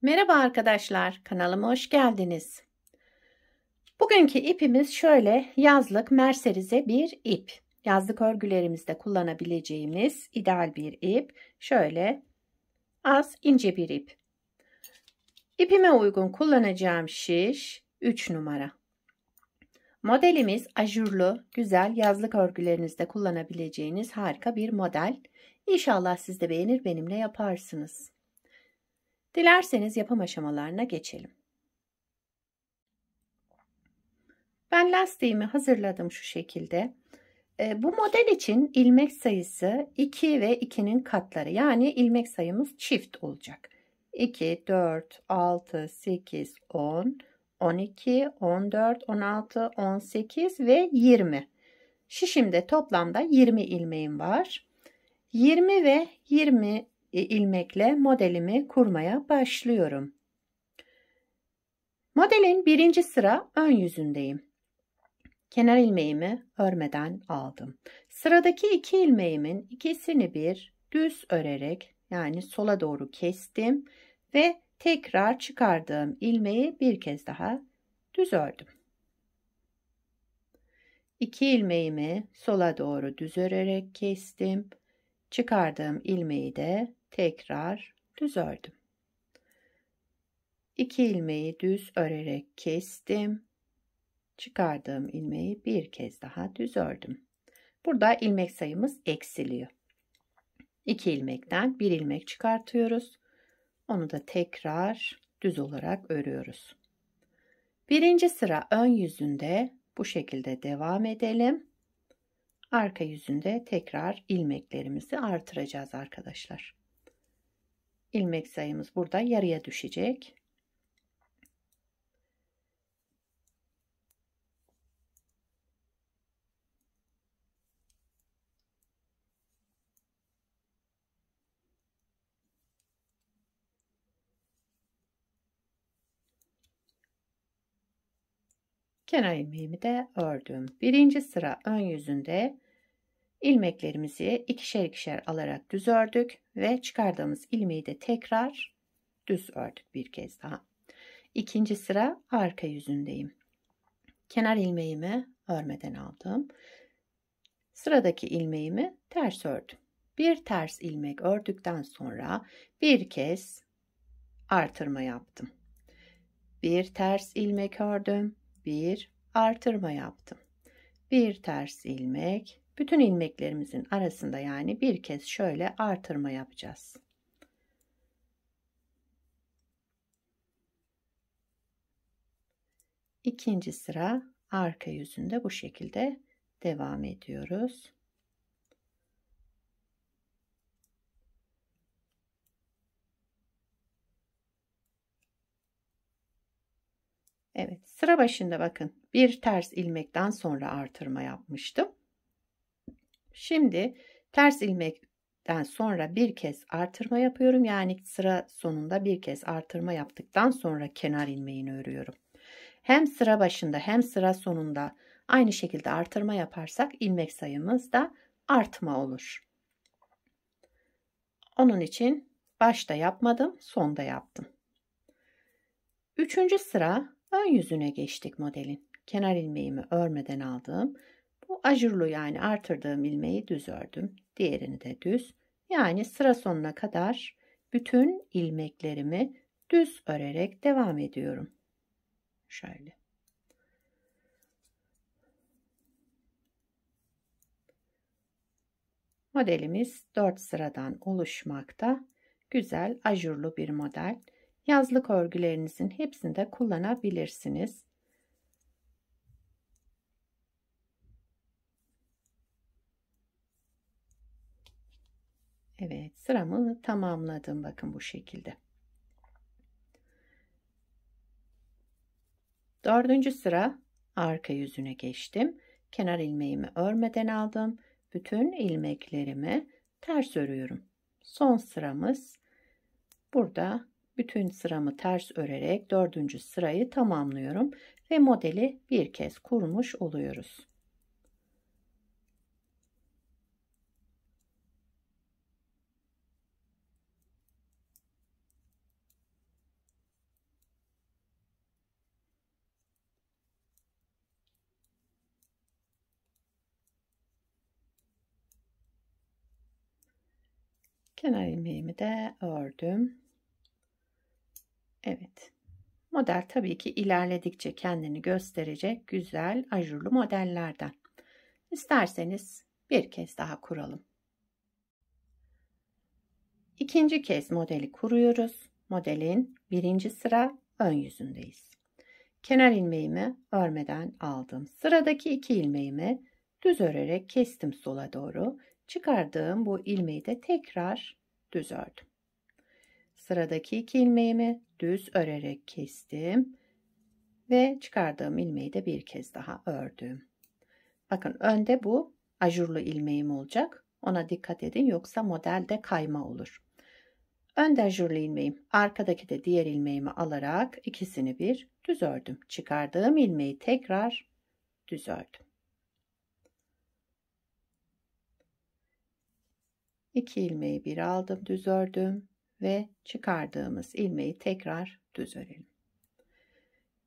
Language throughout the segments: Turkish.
Merhaba arkadaşlar, kanalıma hoş geldiniz. Bugünkü ipimiz şöyle yazlık merserize bir ip. Yazlık örgülerimizde kullanabileceğimiz ideal bir ip. Şöyle az ince bir ip. İpime uygun kullanacağım şiş 3 numara. Modelimiz ajurlu, güzel yazlık örgülerinizde kullanabileceğiniz harika bir model. İnşallah siz de beğenir benimle yaparsınız. Dilerseniz yapım aşamalarına geçelim. Ben lastiğimi hazırladım şu şekilde. Bu model için ilmek sayısı 2 ve 2'nin katları. Yani ilmek sayımız çift olacak. 2, 4, 6, 8, 10, 12, 14, 16, 18 ve 20. Şişimde toplamda 20 ilmeğim var. 20 ve 20 ilmekle modelimi kurmaya başlıyorum. Modelin birinci sıra ön yüzündeyim. Kenar ilmeğimi örmeden aldım. Sıradaki 2 ilmeğimin ikisini bir düz örerek yani sola doğru kestim ve tekrar çıkardığım ilmeği bir kez daha düz ördüm. 2 ilmeğimi sola doğru düz örerek kestim. Çıkardığım ilmeği de tekrar düz ördüm. 2 ilmeği düz örerek kestim. Çıkardığım ilmeği bir kez daha düz ördüm. Burada ilmek sayımız eksiliyor. 2 ilmekten 1 ilmek çıkartıyoruz. Onu da tekrar düz olarak örüyoruz. Birinci sıra ön yüzünde bu şekilde devam edelim. Arka yüzünde tekrar ilmeklerimizi artıracağız arkadaşlar. İlmek sayımız burada yarıya düşecek. Kenar ilmeğimi de ördüm. Birinci sıra ön yüzünde ilmeklerimizi ikişer ikişer alarak düz ördük ve çıkardığımız ilmeği de tekrar düz ördük bir kez daha. İkinci sıra arka yüzündeyim. Kenar ilmeğimi örmeden aldım. Sıradaki ilmeğimi ters ördüm. Bir ters ilmek ördükten sonra bir kez artırma yaptım. Bir ters ilmek ördüm. Bir artırma yaptım. Bir ters ilmek. Bütün ilmeklerimizin arasında yani bir kez şöyle artırma yapacağız. İkinci sıra arka yüzünde bu şekilde devam ediyoruz. Evet, sıra başında bakın bir ters ilmekten sonra artırma yapmıştım. Şimdi ters ilmekten sonra bir kez artırma yapıyorum. Yani sıra sonunda bir kez artırma yaptıktan sonra kenar ilmeğini örüyorum. Hem sıra başında hem sıra sonunda aynı şekilde artırma yaparsak ilmek sayımız da artma olur. Onun için başta yapmadım, sonda yaptım. Üçüncü sıra ön yüzüne geçtik modelin. Kenar ilmeğimi örmeden aldım. Bu ajurlu yani artırdığım ilmeği düz ördüm. Diğerini de düz. Yani sıra sonuna kadar bütün ilmeklerimi düz örerek devam ediyorum. Şöyle. Modelimiz 4 sıradan oluşmakta. Güzel ajurlu bir model. Yazlık örgülerinizin hepsinde kullanabilirsiniz. Evet, sıramı tamamladım bakın bu şekilde. Dördüncü sıra arka yüzüne geçtim. Kenar ilmeğimi örmeden aldım. Bütün ilmeklerimi ters örüyorum. Son sıramız burada. Bütün sıramı ters örerek dördüncü sırayı tamamlıyorum ve modeli bir kez kurmuş oluyoruz. Kenar ilmeğimi de ördüm. Evet. Model tabii ki ilerledikçe kendini gösterecek güzel ajurlu modellerden. İsterseniz bir kez daha kuralım. İkinci kez modeli kuruyoruz. Modelin birinci sıra ön yüzündeyiz. Kenar ilmeğimi örmeden aldım. Sıradaki 2 ilmeğimi düz örerek kestim sola doğru. Çıkardığım bu ilmeği de tekrar düz ördüm. Sıradaki 2 ilmeğimi düz örerek kestim ve çıkardığım ilmeği de bir kez daha ördüm. Bakın önde bu ajurlu ilmeğim olacak. Ona dikkat edin, yoksa modelde kayma olur. Önde ajurlu ilmeğim, arkadaki de diğer ilmeğimi alarak ikisini bir düz ördüm. Çıkardığım ilmeği tekrar düz ördüm. 2 ilmeği bir aldım, düz ördüm ve çıkardığımız ilmeği tekrar düz örelim.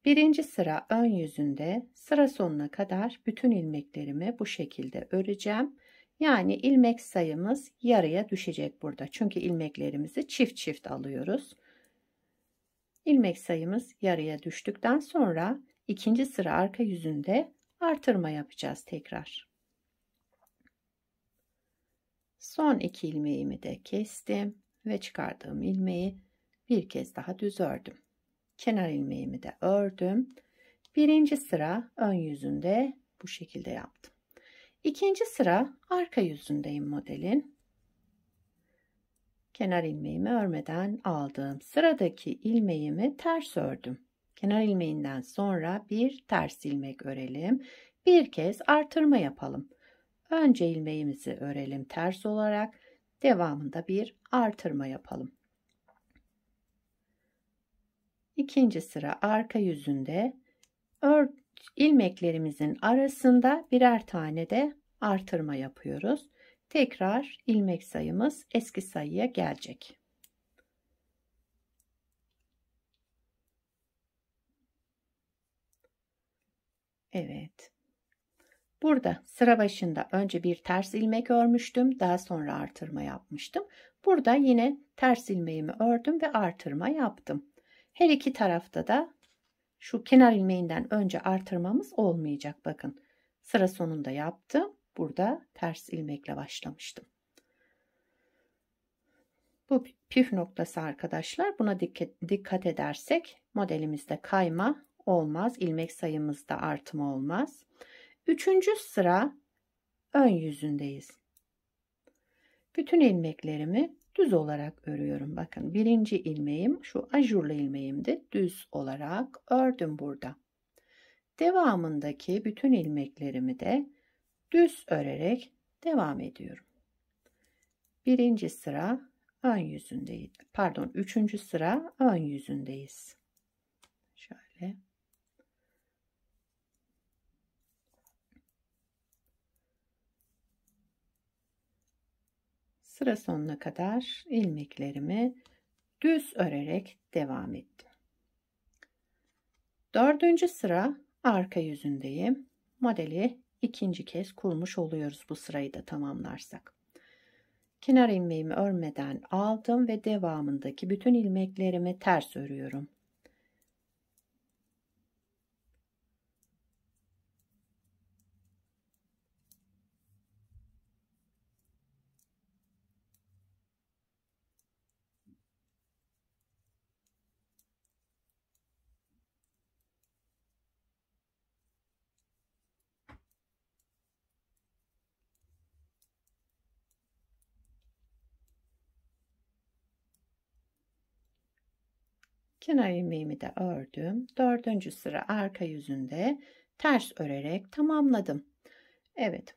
Birinci sıra ön yüzünde sıra sonuna kadar bütün ilmeklerimi bu şekilde öreceğim. Yani ilmek sayımız yarıya düşecek burada. Çünkü ilmeklerimizi çift çift alıyoruz. İlmek sayımız yarıya düştükten sonra ikinci sıra arka yüzünde artırma yapacağız tekrar. Son 2 ilmeğimi de kestim ve çıkardığım ilmeği bir kez daha düz ördüm. Kenar ilmeğimi de ördüm. Birinci sıra ön yüzünde bu şekilde yaptım. İkinci sıra arka yüzündeyim modelin. Kenar ilmeğimi örmeden aldım. Sıradaki ilmeğimi ters ördüm. Kenar ilmeğinden sonra bir ters ilmek örelim. Bir kez artırma yapalım. Önce ilmeğimizi örelim ters olarak. Devamında bir artırma yapalım. İkinci sıra arka yüzünde ilmeklerimizin arasında birer tane de artırma yapıyoruz. Tekrar ilmek sayımız eski sayıya gelecek. Evet. Burada sıra başında önce bir ters ilmek örmüştüm. Daha sonra artırma yapmıştım. Burada yine ters ilmeğimi ördüm ve artırma yaptım. Her iki tarafta da şu kenar ilmeğinden önce artırmamız olmayacak. Bakın sıra sonunda yaptım. Burada ters ilmekle başlamıştım. Bu püf noktası arkadaşlar. Buna dikkat edersek modelimizde kayma olmaz. İlmek sayımızda artma olmaz. Üçüncü sıra ön yüzündeyiz. Bütün ilmeklerimi düz olarak örüyorum. Bakın birinci ilmeğim şu ajurlu ilmeğimdi. Düz olarak ördüm burada. Devamındaki bütün ilmeklerimi de düz örerek devam ediyorum. Birinci sıra ön yüzündeyiz. Pardon, üçüncü sıra ön yüzündeyiz. Şöyle. Sıra sonuna kadar ilmeklerimi düz örerek devam ettim. Dördüncü sıra arka yüzündeyim. Modeli ikinci kez kurmuş oluyoruz bu sırayı da tamamlarsak. Kenar ilmeğimi örmeden aldım ve devamındaki bütün ilmeklerimi ters örüyorum. Kenar ilmeğimi de ördüm. Dördüncü sıra arka yüzünde ters örerek tamamladım. Evet,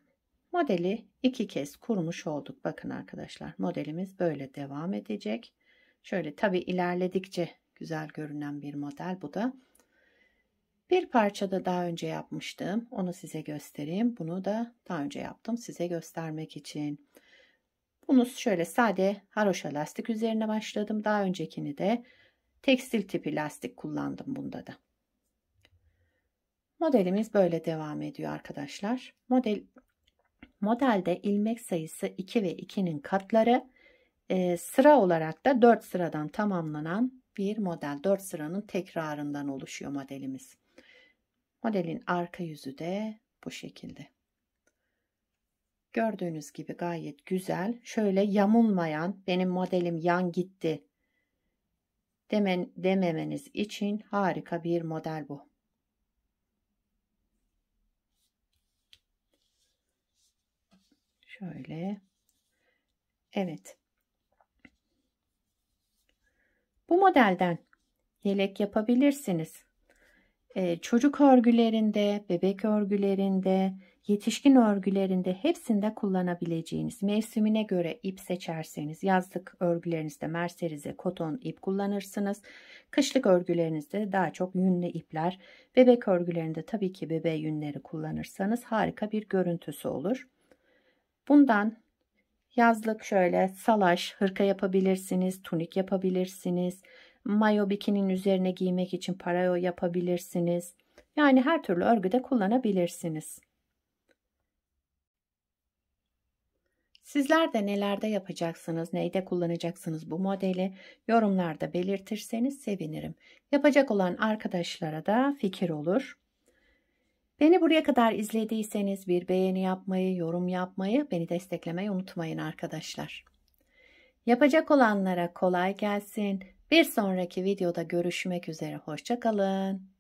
modeli iki kez kurmuş olduk. Bakın arkadaşlar, modelimiz böyle devam edecek. Şöyle tabi ilerledikçe güzel görünen bir model bu da. Bir parçada daha önce yapmıştım. Onu size göstereyim. Bunu da daha önce yaptım size göstermek için. Bunu şöyle sade haroşa lastik üzerine başladım. Daha öncekini de tekstil tipi lastik kullandım bunda da. Modelimiz böyle devam ediyor arkadaşlar. Modelde ilmek sayısı 2 ve 2'nin katları Sıra olarak da 4 sıradan tamamlanan bir model. 4 sıranın tekrarından oluşuyor modelimiz. Modelin arka yüzü de bu şekilde. Gördüğünüz gibi gayet güzel. Şöyle yamulmayan, benim modelim yan gitti dememeniz için harika bir model bu. Şöyle. Evet. Bu modelden yelek yapabilirsiniz. Çocuk örgülerinde, bebek örgülerinde, yetişkin örgülerinde hepsinde kullanabileceğiniz, mevsimine göre ip seçerseniz, yazlık örgülerinizde merserize, koton ip kullanırsınız. Kışlık örgülerinizde daha çok yünlü ipler, bebek örgülerinde tabii ki bebe yünleri kullanırsanız harika bir görüntüsü olur. Bundan yazlık şöyle salaş, hırka yapabilirsiniz, tunik yapabilirsiniz. Mayo bikininin üzerine giymek için pareo yapabilirsiniz. Yani her türlü örgüde kullanabilirsiniz. Sizler de nelerde yapacaksınız, neyde kullanacaksınız bu modeli yorumlarda belirtirseniz sevinirim. Yapacak olan arkadaşlara da fikir olur. Beni buraya kadar izlediyseniz bir beğeni yapmayı, yorum yapmayı, beni desteklemeyi unutmayın arkadaşlar. Yapacak olanlara kolay gelsin. Bir sonraki videoda görüşmek üzere. Hoşça kalın.